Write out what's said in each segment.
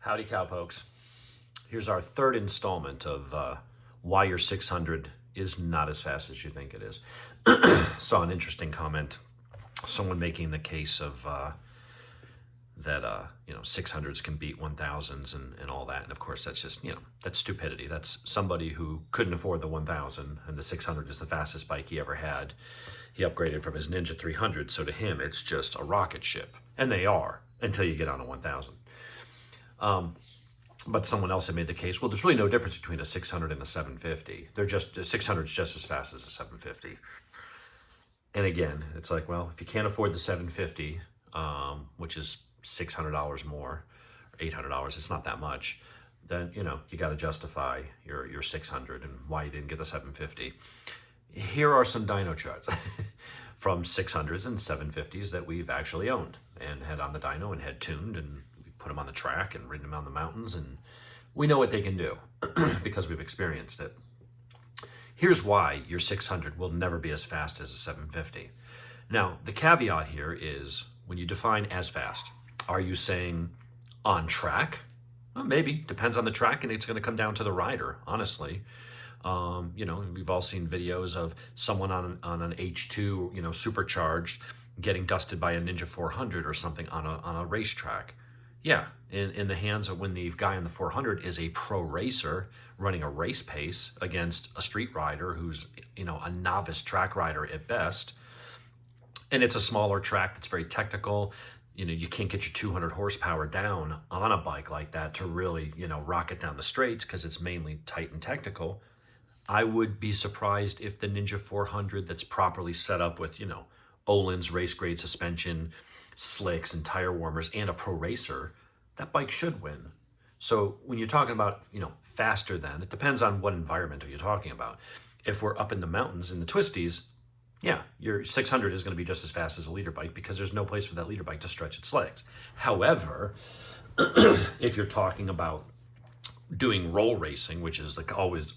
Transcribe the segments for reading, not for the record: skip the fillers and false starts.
Howdy cowpokes. Here's our third installment of why your 600 is not as fast as you think it is. Saw an interesting comment. Someone making the case of that 600s can beat 1000s and all that. And of course, that's just, that's stupidity. That's somebody who couldn't afford the 1000 and the 600 is the fastest bike he ever had. He upgraded from his Ninja 300, so to him, it's just a rocket ship. And they are, until you get on a 1000. But someone else had made the case, well, there's really no difference between a 600 and a 750. A 600 is just as fast as a 750. And again, it's like, well, if you can't afford the 750, which is $600 more, or $800, it's not that much, then, you got to justify your 600 and why you didn't get the 750. Here are some dyno charts from 600s and 750s that we've actually owned and had on the dyno and had tuned, and we put them on the track and ridden them on the mountains, and we know what they can do because we've experienced it. Here's why your 600 will never be as fast as a 750. Now, the caveat here is when you define as fast, are you saying on track? Well, maybe, depends on the track, and it's going to come down to the rider, honestly. We've all seen videos of someone on an H2, supercharged, getting dusted by a Ninja 400 or something on a racetrack. Yeah, in the hands of when the guy on the 400 is a pro racer running a race pace against a street rider who's, a novice track rider at best. And it's a smaller track that's very technical. You can't get your 200 horsepower down on a bike like that to really, rock it down the straights because it's mainly tight and technical. I would be surprised if the Ninja 400 that's properly set up with, Öhlins race grade suspension, slicks and tire warmers, and a pro racer, that bike should win. So when you're talking about, faster than, it depends on what environment are you talking about. If we're up in the mountains in the twisties, yeah, your 600 is going to be just as fast as a leader bike because there's no place for that leader bike to stretch its legs. However, if you're talking about doing roll racing, which is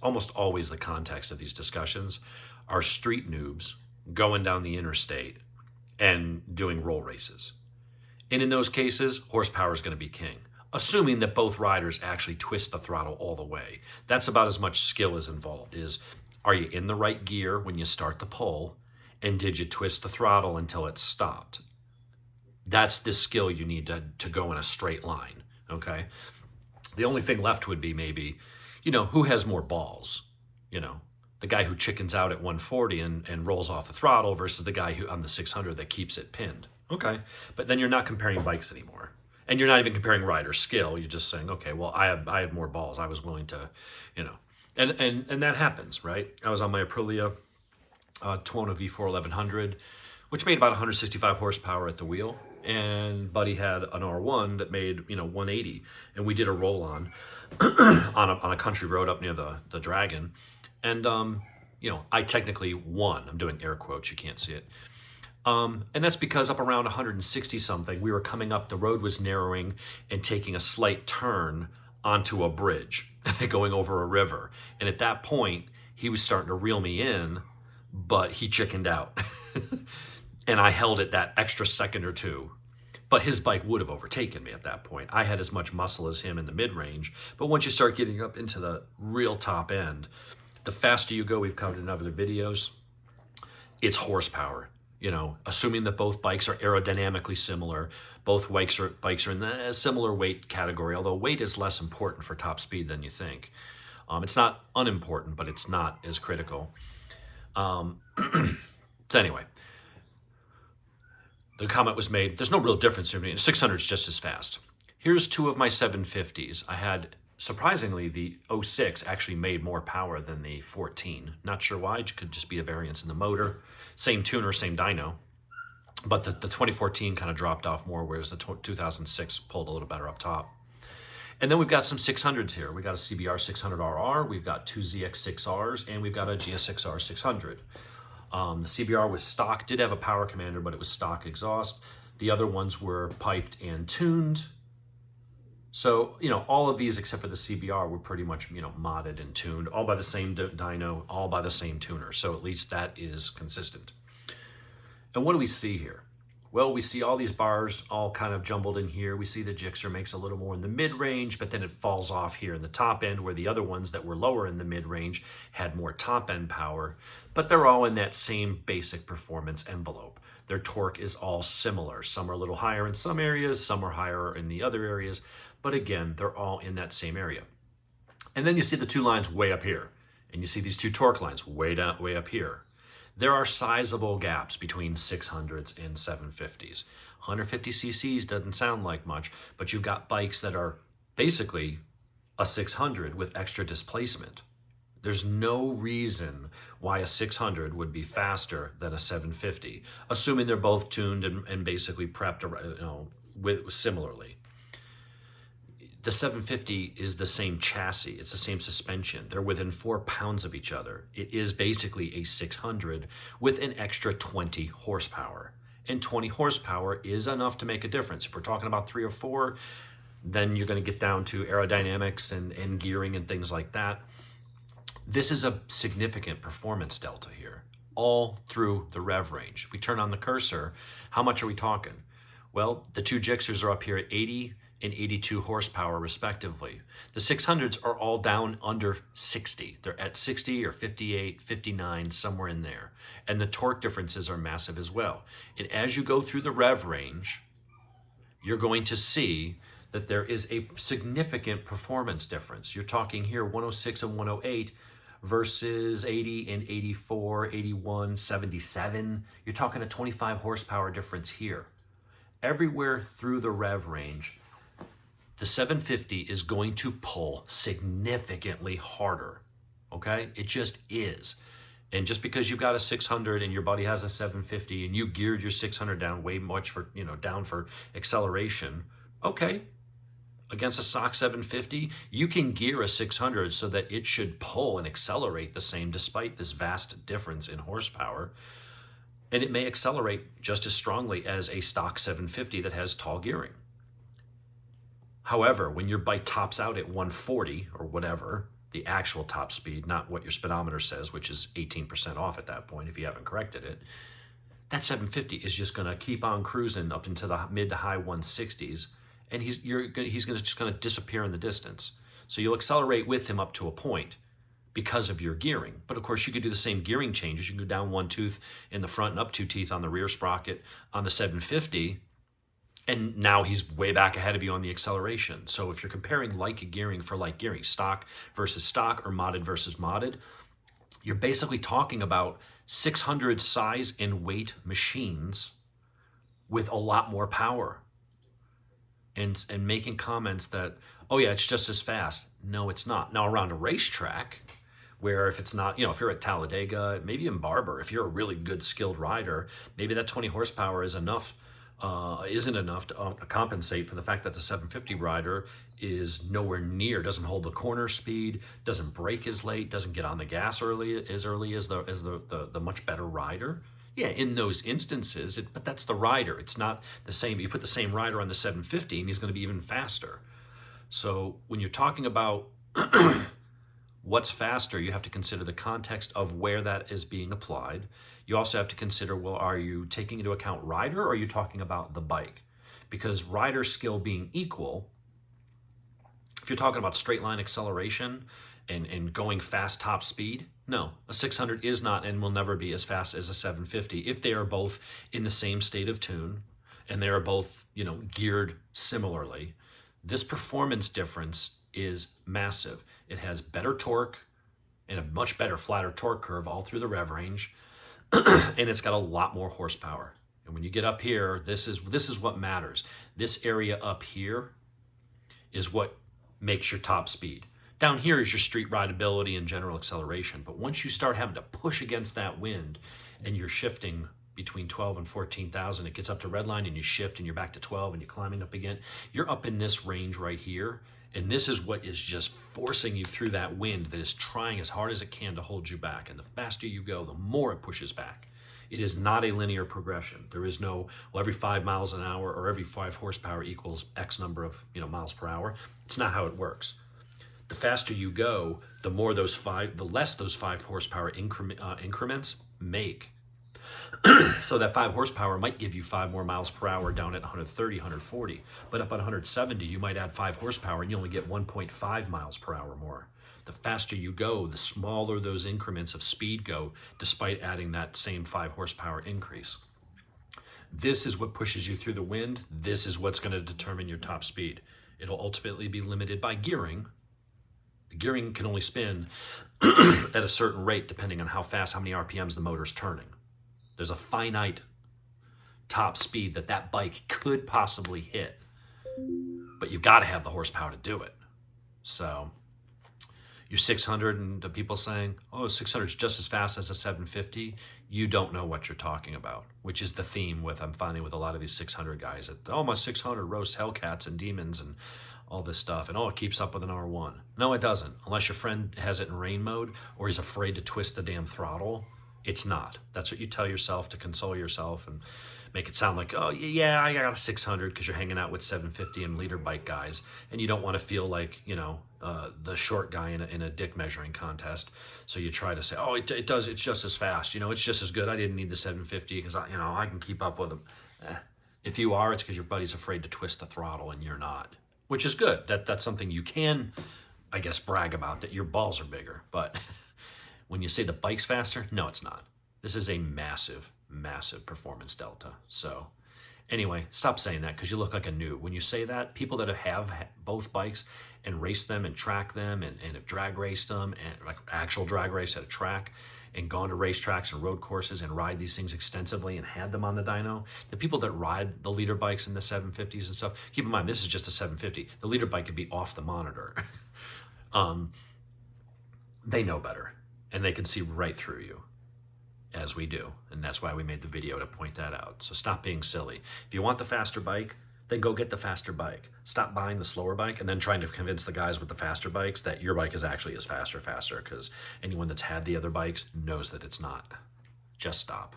almost always the context of these discussions, are street noobs going down the interstate and doing roll races. And in those cases, horsepower is going to be king, assuming that both riders actually twist the throttle all the way. That's about as much skill as involved. Are you in the right gear when you start the pull, and did you twist the throttle until it stopped? That's the skill you need to go in a straight line, okay? The only thing left would be maybe, who has more balls? The guy who chickens out at 140 and rolls off the throttle versus the guy who on the 600 that keeps it pinned. Okay, but then you're not comparing bikes anymore. And you're not even comparing rider skill. You're just saying, okay, well, I had more balls. I was willing to, and that happens, right? I was on my Aprilia Tuono V4 1100, which made about 165 horsepower at the wheel. And Buddy had an R1 that made 180, and we did a roll on on a country road up near the Dragon, and I technically won. I'm doing air quotes, you can't see it, and that's because up around 160 something, we were coming up. The road was narrowing and taking a slight turn onto a bridge, going over a river, and at that point he was starting to reel me in, but he chickened out. And I held it that extra second or two. But his bike would have overtaken me at that point. I had as much muscle as him in the mid-range. But once you start getting up into the real top end, the faster you go, we've covered in other videos, it's horsepower. Assuming that both bikes are aerodynamically similar, both bikes are in the similar weight category, although weight is less important for top speed than you think. It's not unimportant, but it's not as critical. So anyway, the comment was made, there's no real difference between 600 is just as fast. Here's two of my 750s. I had, surprisingly, the 06 actually made more power than the 14. Not sure why, it could just be a variance in the motor. Same tuner, same dyno. But the 2014 kind of dropped off more, whereas the 2006 pulled a little better up top. And then we've got some 600s here. We've got a CBR 600RR, we've got two ZX6Rs, and we've got a GSX-R 600. The CBR was stock, did have a power commander, but it was stock exhaust. The other ones were piped and tuned. So, all of these except for the CBR were pretty much, modded and tuned, all by the same dyno, all by the same tuner. So at least that is consistent. And what do we see here? Well, we see all these bars all kind of jumbled in here. We see the Gixxer makes a little more in the mid-range, but then it falls off here in the top end, where the other ones that were lower in the mid-range had more top-end power. But they're all in that same basic performance envelope. Their torque is all similar. Some are a little higher in some areas, some are higher in the other areas. But again, they're all in that same area. And then you see the two lines way up here. And you see these two torque lines way down, way up here. There are sizable gaps between 600s and 750s. 150 cc's doesn't sound like much, but you've got bikes that are basically a 600 with extra displacement. There's no reason why a 600 would be faster than a 750, assuming they're both tuned and basically prepped, similarly. The 750 is the same chassis. It's the same suspension. They're within 4 pounds of each other. It is basically a 600 with an extra 20 horsepower. And 20 horsepower is enough to make a difference. If we're talking about 3 or 4, then you're going to get down to aerodynamics and gearing and things like that. This is a significant performance delta here, all through the rev range. If we turn on the cursor, how much are we talking? Well, the two Gixxers are up here at 80 and 82 horsepower respectively. The 600s are all down under 60. They're at 60 or 58, 59, somewhere in there. And the torque differences are massive as well. And as you go through the rev range, you're going to see that there is a significant performance difference. You're talking here 106 and 108 versus 80 and 84, 81, 77. You're talking a 25 horsepower difference here. Everywhere through the rev range, the 750 is going to pull significantly harder, okay? It just is. And just because you've got a 600 and your buddy has a 750 and you geared your 600 down way much for, down for acceleration, okay. Against a stock 750, you can gear a 600 so that it should pull and accelerate the same despite this vast difference in horsepower. And it may accelerate just as strongly as a stock 750 that has tall gearing. However, when your bike tops out at 140 or whatever, the actual top speed, not what your speedometer says, which is 18% off at that point if you haven't corrected it, that 750 is just going to keep on cruising up into the mid to high 160s, and he's just going to disappear in the distance. So you'll accelerate with him up to a point because of your gearing. But of course, you could do the same gearing changes. You can go down 1 tooth in the front and up 2 teeth on the rear sprocket on the 750, and now he's way back ahead of you on the acceleration. So if you're comparing like gearing for like gearing, stock versus stock or modded versus modded, you're basically talking about 600 size and weight machines with a lot more power. And making comments that, oh yeah, it's just as fast. No, it's not. Now around a racetrack, where if it's not, if you're at Talladega, maybe in Barber, if you're a really good skilled rider, maybe that 20 horsepower is enough. Isn't enough to compensate for the fact that the 750 rider is nowhere near, doesn't hold the corner speed, doesn't brake as late, doesn't get on the gas early as the much better rider. Yeah, in those instances, but that's the rider. It's not the same. You put the same rider on the 750 and he's going to be even faster. So when you're talking about what's faster, you have to consider the context of where that is being applied. You also have to consider, well, are you taking into account rider or are you talking about the bike? Because rider skill being equal, if you're talking about straight line acceleration and going fast top speed, no, a 600 is not and will never be as fast as a 750 if they are both in the same state of tune and they are both, geared similarly. This performance difference is massive. It has better torque and a much better flatter torque curve all through the rev range. And it's got a lot more horsepower. And when you get up here, this is what matters. This area up here is what makes your top speed. Down here is your street rideability and general acceleration. But once you start having to push against that wind and you're shifting between 12 and 14,000, it gets up to red line and you shift and you're back to 12 and you're climbing up again. You're up in this range right here. And this is what is just forcing you through that wind that is trying as hard as it can to hold you back. And the faster you go, the more it pushes back. It is not a linear progression. There is no, well, every 5 miles an hour or every 5 horsepower equals X number of miles per hour. It's not how it works. The faster you go, the less those 5 horsepower increments make. So that 5 horsepower might give you 5 more miles per hour down at 130, 140. But up at 170, you might add 5 horsepower and you only get 1.5 miles per hour more. The faster you go, the smaller those increments of speed go, despite adding that same 5 horsepower increase. This is what pushes you through the wind. This is what's going to determine your top speed. It'll ultimately be limited by gearing. The gearing can only spin at a certain rate depending on how fast, how many RPMs the motor's turning. There's a finite top speed that bike could possibly hit, but you've got to have the horsepower to do it. So your 600, and the people saying, oh, 600 is just as fast as a 750, you don't know what you're talking about, which is the theme I'm finding with a lot of these 600 guys. That, oh, my 600 roasts Hellcats and demons and all this stuff, and oh, it keeps up with an R1. No, it doesn't, unless your friend has it in rain mode or he's afraid to twist the damn throttle. It's not. That's what you tell yourself to console yourself and make it sound like, oh, yeah, I got a 600 because you're hanging out with 750 and leader bike guys, and you don't want to feel like, the short guy in a dick measuring contest. So you try to say, oh, it's just as fast. It's just as good. I didn't need the 750 because, I can keep up with them. If you are, it's because your buddy's afraid to twist the throttle and you're not, which is good. That's something you can, I guess, brag about, that your balls are bigger. But when you say the bike's faster, no, it's not. This is a massive, massive performance delta. So anyway, stop saying that because you look like a noob. When you say that, people that have both bikes and raced them and tracked them and have drag raced them and like actual drag race at a track and gone to racetracks and road courses and ride these things extensively and had them on the dyno, the people that ride the leader bikes and the 750s and stuff, keep in mind, this is just a 750. The leader bike could be off the monitor. They know better. And they can see right through you, as we do. And that's why we made the video, to point that out. So stop being silly. If you want the faster bike, then go get the faster bike. Stop buying the slower bike and then trying to convince the guys with the faster bikes that your bike is actually as faster, because anyone that's had the other bikes knows that it's not. Just stop.